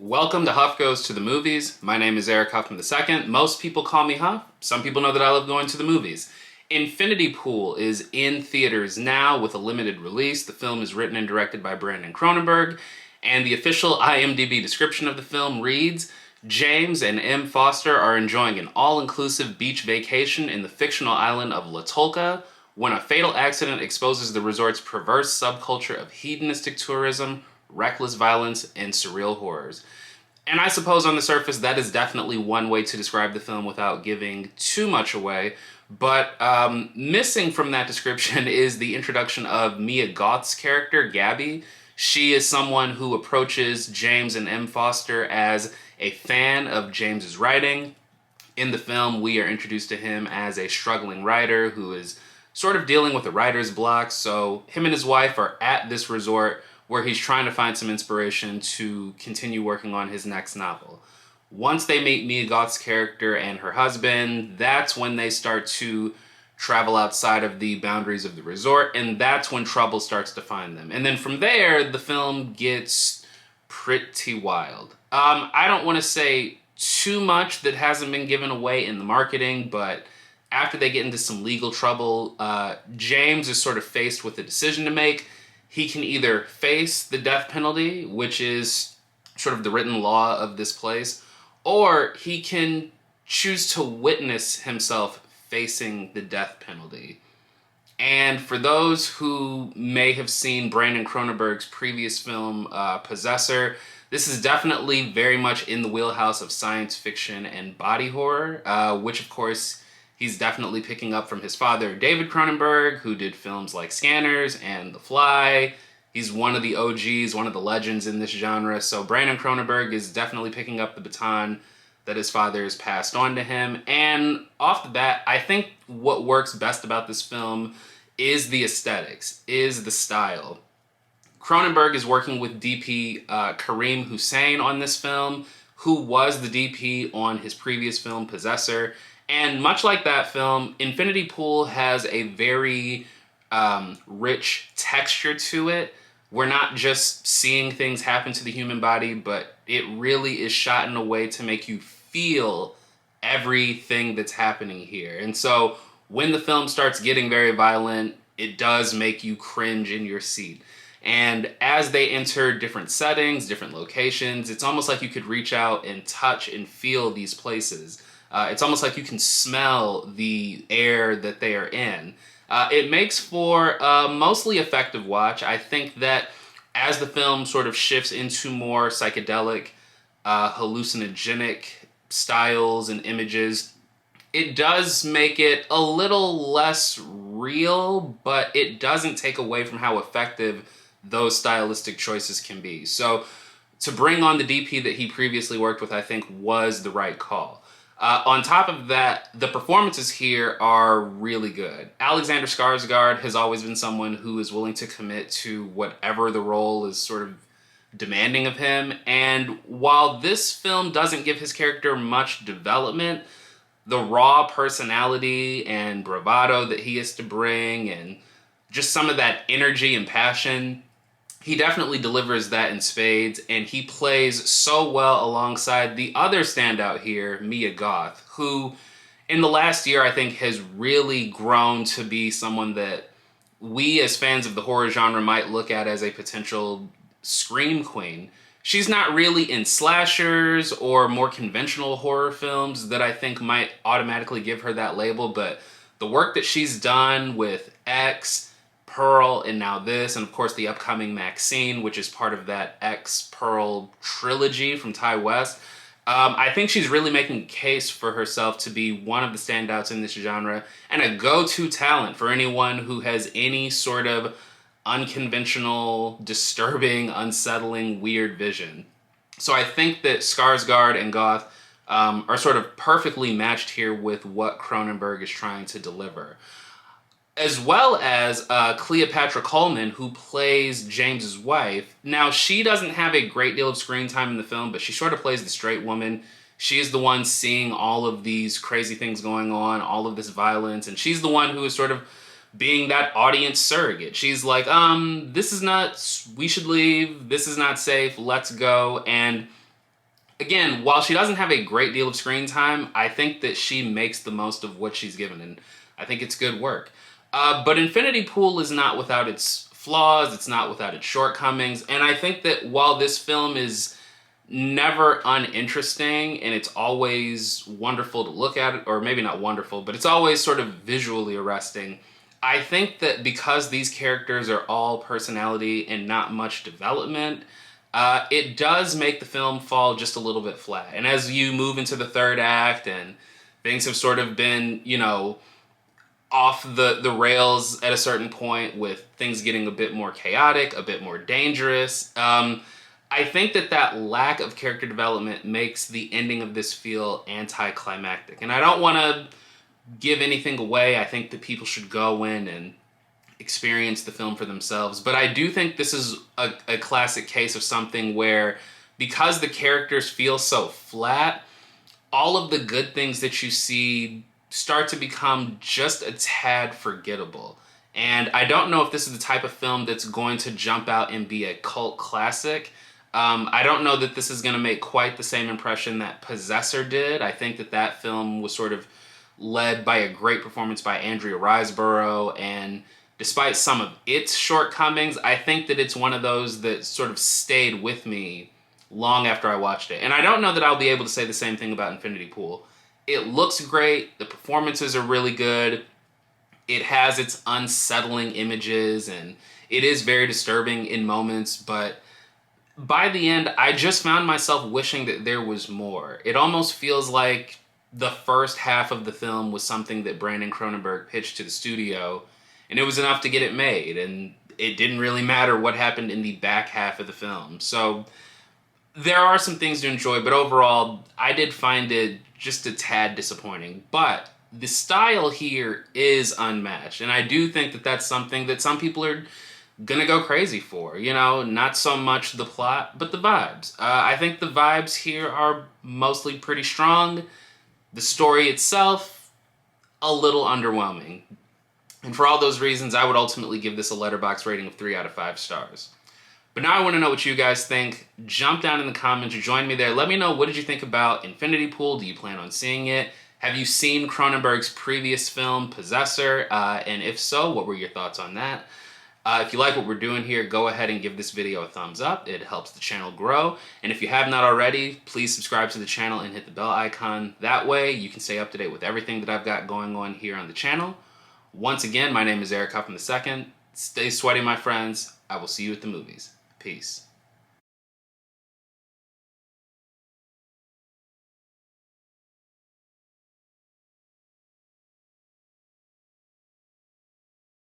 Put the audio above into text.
Welcome to Huff Goes to the Movies. My name is Eric Huffman II. Most people call me Huff. Some people know that I love going to the movies. Infinity Pool is in theaters now with a limited release. The film is written and directed by Brandon Cronenberg, and the official IMDb description of the film reads, James and M. Foster are enjoying an all-inclusive beach vacation in the fictional island of Latolka when a fatal accident exposes the resort's perverse subculture of hedonistic tourism, reckless violence, and surreal horrors. And I suppose on the surface that is definitely one way to describe the film without giving too much away, but missing from that description is the introduction of Mia Goth's character, Gabby. She is someone who approaches James and M. Foster as a fan of James's writing. In the film, we are introduced to him as a struggling writer who is sort of dealing with a writer's block, so him and his wife are at this resort where he's trying to find some inspiration to continue working on his next novel. Once they meet Mia Goth's character and her husband, that's when they start to travel outside of the boundaries of the resort, and that's when trouble starts to find them. And then from there, the film gets pretty wild. I don't want to say too much that hasn't been given away in the marketing, but after they get into some legal trouble, James is sort of faced with a decision to make. He can either face the death penalty, which is sort of the written law of this place, or he can choose to witness himself facing the death penalty. And for those who may have seen Brandon Cronenberg's previous film, Possessor, this is definitely very much in the wheelhouse of science fiction and body horror, which of course he's definitely picking up from his father, David Cronenberg, who did films like Scanners and The Fly. He's one of the OGs, one of the legends in this genre. So Brandon Cronenberg is definitely picking up the baton that his father has passed on to him. And off the bat, I think what works best about this film is the aesthetics, is the style. Cronenberg is working with DP Karim Hussein on this film, who was the DP on his previous film, Possessor. And much like that film, Infinity Pool has a very rich texture to it. We're not just seeing things happen to the human body, but it really is shot in a way to make you feel everything that's happening here. And so when the film starts getting very violent, it does make you cringe in your seat. And as they enter different settings, different locations, it's almost like you could reach out and touch and feel these places. It's almost like you can smell the air that they are in. It makes for a mostly effective watch. I think that as the film sort of shifts into more psychedelic, hallucinogenic styles and images, it does make it a little less real, but it doesn't take away from how effective those stylistic choices can be. So to bring on the DP that he previously worked with, I think was the right call. On top of that, the performances here are really good. Alexander Skarsgård has always been someone who is willing to commit to whatever the role is sort of demanding of him. And while this film doesn't give his character much development, the raw personality and bravado that he has to bring and just some of that energy and passion, he definitely delivers that in spades, and he plays so well alongside the other standout here, Mia Goth, who in the last year I think has really grown to be someone that we as fans of the horror genre might look at as a potential scream queen. She's not really in slashers or more conventional horror films that I think might automatically give her that label, but the work that she's done with X, Pearl, and now this, and of course the upcoming Maxine, which is part of that X-Pearl trilogy from Ty West. I think she's really making a case for herself to be one of the standouts in this genre and a go-to talent for anyone who has any sort of unconventional, disturbing, unsettling, weird vision. So I think that Skarsgård and Goth are sort of perfectly matched here with what Cronenberg is trying to deliver. As well as Cleopatra Coleman, who plays James's wife. Now, she doesn't have a great deal of screen time in the film, but she sort of plays the straight woman. She is the one seeing all of these crazy things going on, all of this violence, and she's the one who is sort of being that audience surrogate. She's like, this is not, we should leave, this is not safe, let's go. And again, while she doesn't have a great deal of screen time, I think that she makes the most of what she's given, and I think it's good work. But Infinity Pool is not without its flaws, it's not without its shortcomings, and I think that while this film is never uninteresting and it's always wonderful to look at, or maybe not wonderful, but it's always sort of visually arresting, I think that because these characters are all personality and not much development, it does make the film fall just a little bit flat. And as you move into the third act and things have sort of been, you know, off the rails at a certain point with things getting a bit more chaotic, a bit more dangerous, I think that that lack of character development makes the ending of this feel anticlimactic. And I don't want to give anything away. I think that people should go in and experience the film for themselves. But I do think this is a classic case of something where, because the characters feel so flat, all of the good things that you see start to become just a tad forgettable. And I don't know if this is the type of film that's going to jump out and be a cult classic. I don't know that this is going to make quite the same impression that Possessor did. I think that that film was sort of led by a great performance by Andrea Riseborough, and despite some of its shortcomings, I think that it's one of those that sort of stayed with me long after I watched it. And I don't know that I'll be able to say the same thing about Infinity Pool. It looks great, the performances are really good, it has its unsettling images, and it is very disturbing in moments, but by the end, I just found myself wishing that there was more. It almost feels like the first half of the film was something that Brandon Cronenberg pitched to the studio, and it was enough to get it made, and it didn't really matter what happened in the back half of the film. So there are some things to enjoy, but overall, I did find it just a tad disappointing. But the style here is unmatched, and I do think that that's something that some people are gonna go crazy for. You know, not so much the plot, but the vibes. I think the vibes here are mostly pretty strong. The story itself, a little underwhelming. And for all those reasons, I would ultimately give this a Letterboxd rating of 3 out of 5 stars. But now I want to know what you guys think. Jump down in the comments, join me there. Let me know, what did you think about Infinity Pool? Do you plan on seeing it? Have you seen Cronenberg's previous film, Possessor? And if so, what were your thoughts on that? If you like what we're doing here, go ahead and give this video a thumbs up. It helps the channel grow. And if you have not already, please subscribe to the channel and hit the bell icon. That way you can stay up to date with everything that I've got going on here on the channel. Once again, my name is Huffman II. Stay sweaty, my friends. I will see you at the movies. Peace.